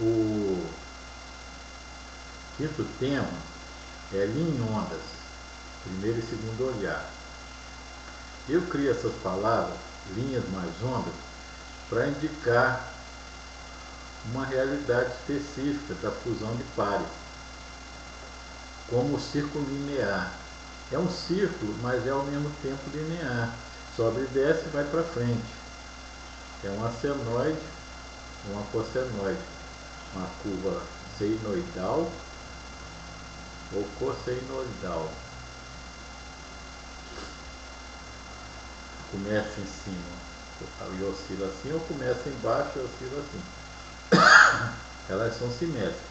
O quinto tema é linha em ondas, primeiro e segundo olhar. Eu crio essas palavras, linhas mais ondas, para indicar uma realidade específica da fusão de pares, como o círculo linear. É um círculo, mas é ao mesmo tempo linear. Sobe e desce e vai para frente. É uma senoide, uma cossenoide, uma curva senoidal ou cossenoidal. Começa em cima e oscila assim, ou começa embaixo e oscila assim. Elas são simétricas.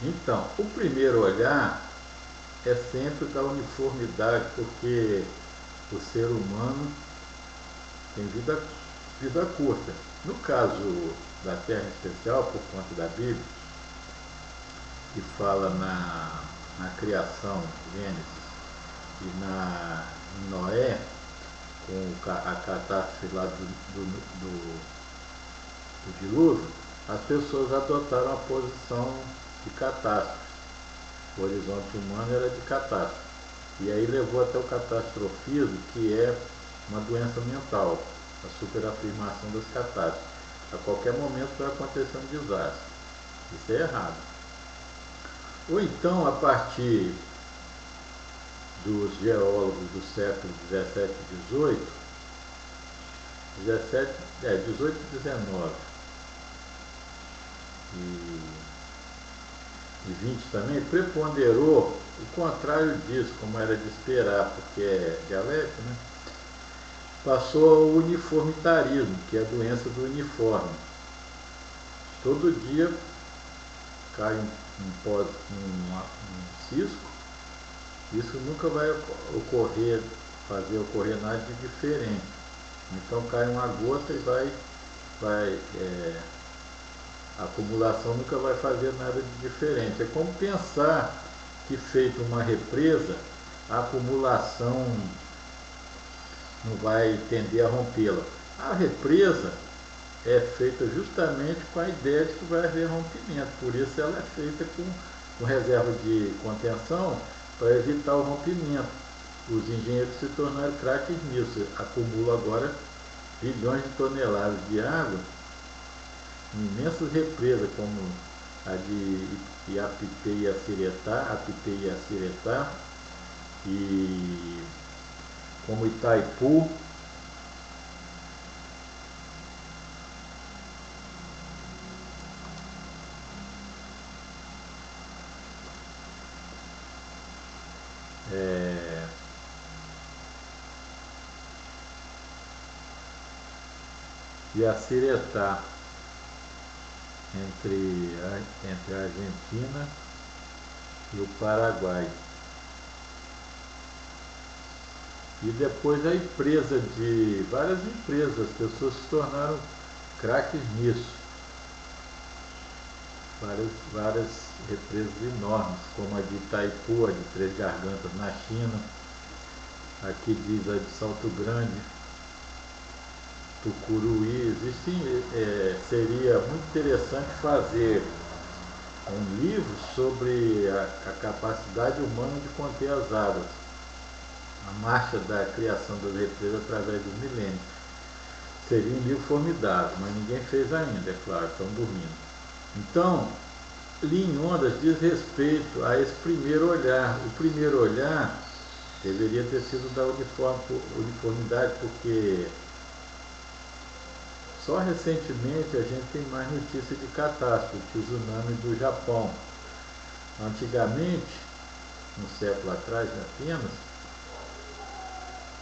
Então, o primeiro olhar é sempre da uniformidade, porque o ser humano tem vida curta. No caso da Terra em especial, por conta da Bíblia, que fala na criação, Gênesis, e em Noé, com a catástrofe lá do dilúvio, as pessoas adotaram a posição de catástrofe. O horizonte humano era de catástrofe. E aí levou até o catastrofismo, que é uma doença mental, a superafirmação das catástrofes. A qualquer momento vai acontecer um desastre. Isso é errado. Ou então, a partir dos geólogos do século 17 e 18, 18 e 19 e 20 também, preponderou o contrário disso, como era de esperar, porque é dialético, né? Passou ao uniformitarismo, que é a doença do uniforme. Todo dia cai um cisco, isso nunca vai fazer ocorrer nada de diferente. Então cai uma gota e a acumulação nunca vai fazer nada de diferente. É como pensar que, feito uma represa, a acumulação não vai tender a rompê-la. A represa é feita justamente com a ideia de que vai haver rompimento, por isso ela é feita com reserva de contenção para evitar o rompimento. Os engenheiros se tornaram craques nisso, acumulam agora bilhões de toneladas de água em imensas represas, como a de Iapiteiaciretá, e como Itaipu, Yacyretá, entre a Argentina e o Paraguai. E depois várias empresas, as pessoas se tornaram craques nisso. Várias represas enormes, como a de Itaipu, a de Três Gargantas na China, aqui diz a de Salto Grande, Tucuruí. Seria muito interessante fazer um livro sobre a capacidade humana de conter as águas, a marcha da criação das represas através dos milênios. Seria um livro formidável, mas ninguém fez ainda, é claro, estão dormindo. Então, linha em ondas diz respeito a esse primeiro olhar. O primeiro olhar deveria ter sido da uniformidade, porque só recentemente a gente tem mais notícia de catástrofe, o tsunami do Japão. Antigamente, um século atrás apenas,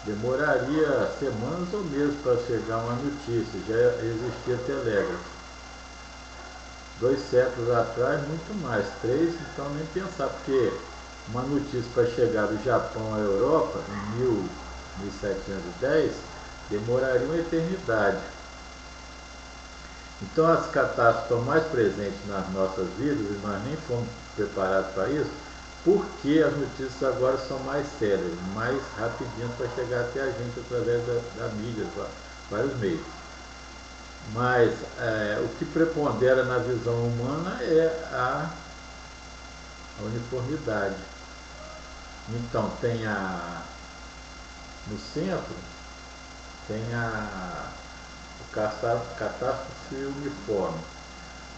demoraria semanas ou meses para chegar uma notícia, já existia telégrafo. 2 séculos atrás, muito mais, 3, então nem pensar, porque uma notícia para chegar do Japão à Europa, em 1710, demoraria uma eternidade. Então as catástrofes estão mais presentes nas nossas vidas e nós nem fomos preparados para isso, porque as notícias agora são mais sérias, mais rapidinhas para chegar até a gente através da mídia, vários meios. Mas o que prepondera na visão humana é a uniformidade. Então no centro tem o catástrofe uniforme,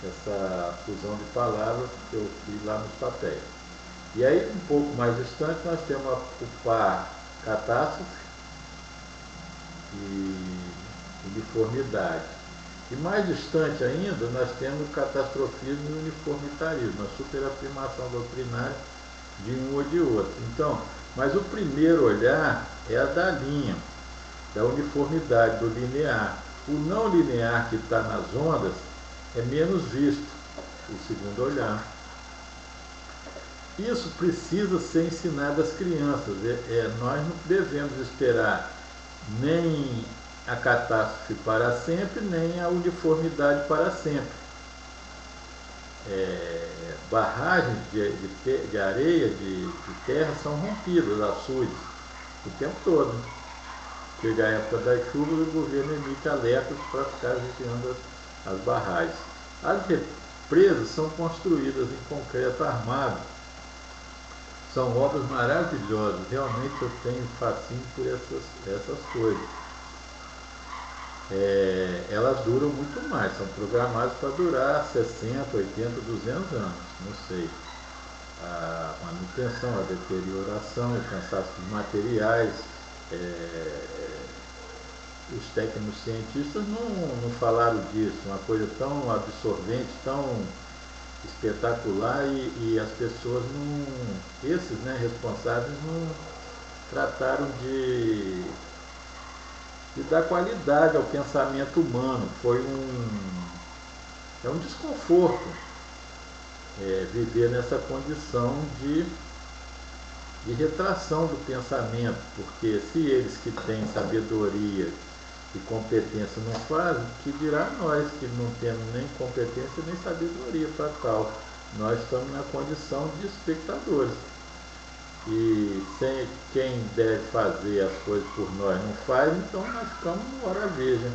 essa fusão de palavras que eu fiz lá nos papéis. E aí, um pouco mais distante, nós temos o par catástrofe e uniformidade. E mais distante ainda, nós temos o catastrofismo e o uniformitarismo, a superafirmação doutrinária de um ou de outro. Então, mas o primeiro olhar é a da linha, da uniformidade, do linear. O não linear que está nas ondas é menos visto, o segundo olhar. Isso precisa ser ensinado às crianças. Nós não devemos esperar nem a catástrofe para sempre, nem a uniformidade para sempre. Barragens de areia, de terra, são rompidas, açudes, o tempo todo. Chega a época das chuvas, o governo emite alertas para ficar vigiando as barragens. As represas são construídas em concreto armado. São obras maravilhosas. Realmente eu tenho fascínio por essas coisas. Elas duram muito mais, são programadas para durar 60, 80, 200 anos, não sei. A manutenção, a deterioração, o cansaço dos materiais. Os técnicos cientistas não falaram disso, uma coisa tão absorvente, tão espetacular, e as pessoas esses responsáveis não trataram de dar qualidade ao pensamento humano. É um desconforto viver nessa condição de retração do pensamento, porque se eles que têm sabedoria e competência não fazem, que dirá nós que não temos nem competência nem sabedoria para tal. Nós estamos na condição de espectadores. E sem quem deve fazer as coisas por nós não faz, então nós ficamos no hora veja,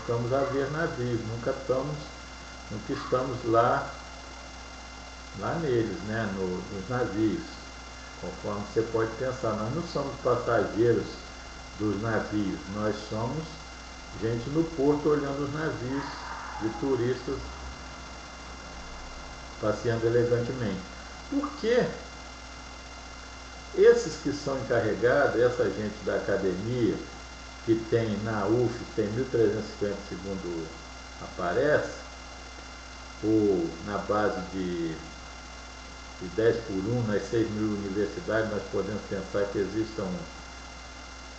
ficamos a ver navios, nunca estamos lá neles, nos navios. Conforme você pode pensar, nós não somos passageiros dos navios, nós somos gente no porto olhando os navios de turistas passeando elegantemente. Por que esses que são encarregados, essa gente da academia, que tem na UF, tem 1.350 segundo aparece, ou na base de 10 por 1, nas 6.000 universidades, nós podemos pensar que existam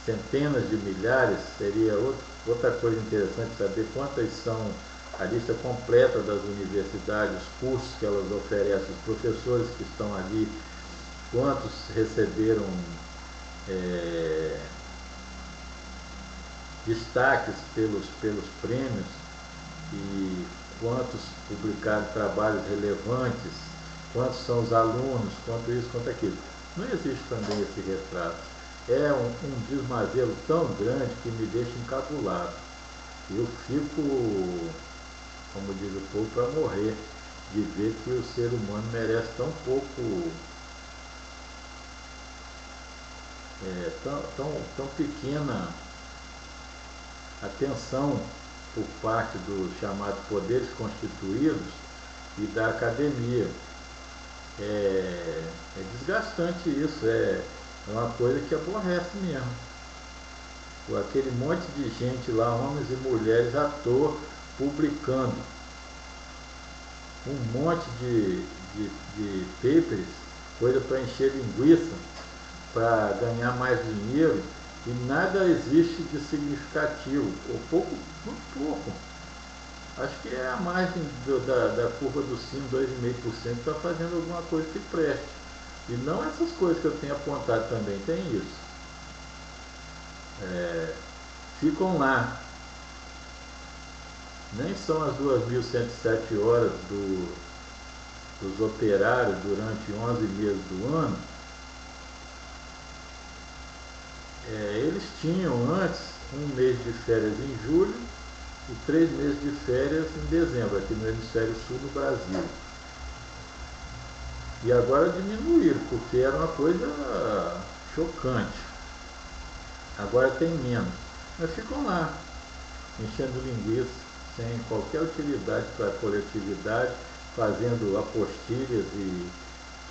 centenas de milhares, seria outra coisa interessante saber quantas são a lista completa das universidades, os cursos que elas oferecem, os professores que estão ali, quantos receberam destaques pelos prêmios e quantos publicaram trabalhos relevantes, quantos são os alunos, quanto isso, quanto aquilo. Não existe também esse retrato. É um desmazelo tão grande que me deixa encabulado. Eu fico, como diz o povo, para morrer, de ver que o ser humano merece tão pouco, tão pequena atenção por parte dos chamados poderes constituídos e da academia. É desgastante isso, é uma coisa que aborrece mesmo. Aquele monte de gente lá, homens e mulheres à toa, publicando um monte de papers, coisa para encher linguiça, para ganhar mais dinheiro, e nada existe de significativo, ou muito pouco. Acho que é a margem da curva do sino, 2,5%, está fazendo alguma coisa que preste. E não essas coisas que eu tenho apontado também, tem isso. Ficam lá. Nem são as 2.107 horas dos operários durante 11 meses do ano. Eles tinham antes um mês de férias em julho e 3 meses de férias em dezembro, aqui no hemisfério sul do Brasil. E agora diminuíram, porque era uma coisa chocante. Agora tem menos. Mas ficam lá, enchendo linguiça, sem qualquer utilidade para a coletividade, fazendo apostilhas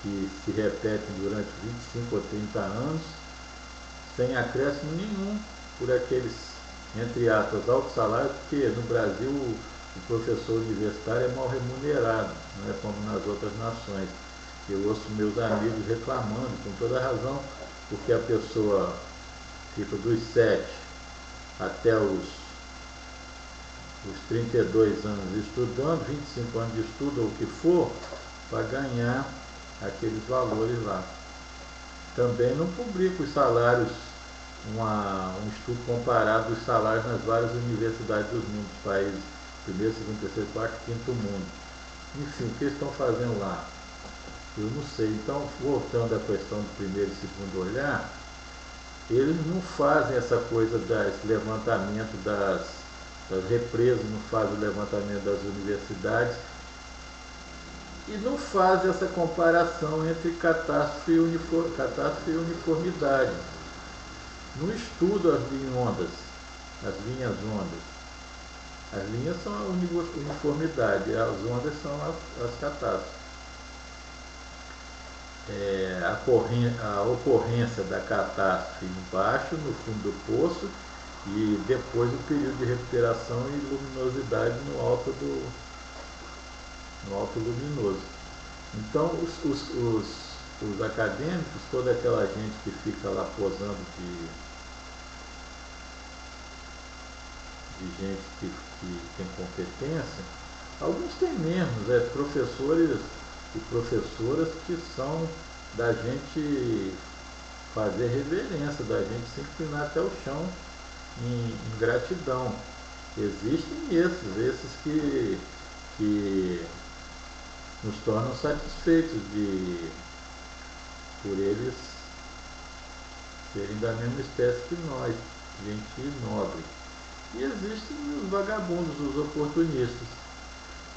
que se repetem durante 25 ou 30 anos, sem acréscimo nenhum por aqueles, entre aspas, altos salários, porque no Brasil o professor universitário é mal remunerado, não é como nas outras nações. Eu ouço meus amigos reclamando, com toda razão, porque a pessoa fica dos 7 até os 32 anos estudando, 25 anos de estudo ou o que for, para ganhar aqueles valores lá. Também não publica os salários, um estudo comparado dos salários nas várias universidades dos mundos, países, primeiro, segundo, terceiro, quarto, quinto mundo. Enfim, o que eles estão fazendo lá? Eu não sei. Então, voltando à questão do primeiro e segundo olhar, eles não fazem essa coisa das levantamento das represas, não fazem o levantamento das universidades e não fazem essa comparação entre catástrofe e uniformidade. Não estudam as linhondas, as linhas ondas. As linhas são a uniformidade, as ondas são as catástrofes. A ocorrência da catástrofe embaixo, no fundo do poço, e depois o período de recuperação e luminosidade no alto luminoso. Então, os acadêmicos, toda aquela gente que fica lá posando de gente que tem competência, alguns têm menos, professores e professoras que são da gente fazer reverência, da gente se inclinar até o chão em gratidão. Existem esses que nos tornam satisfeitos por eles serem da mesma espécie que nós, gente nobre. E existem os vagabundos, os oportunistas,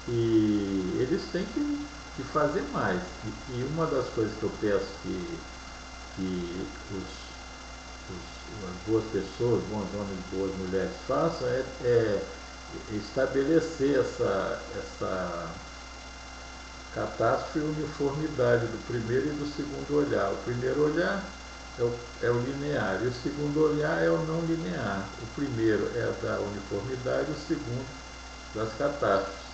e eles têm que fazer mais. E uma das coisas que eu peço que as boas pessoas, bons homens e boas mulheres façam é estabelecer essa catástrofe e uniformidade do primeiro e do segundo olhar. O primeiro olhar é o linear, e o segundo olhar é o não linear. O primeiro é da uniformidade, o segundo das catástrofes.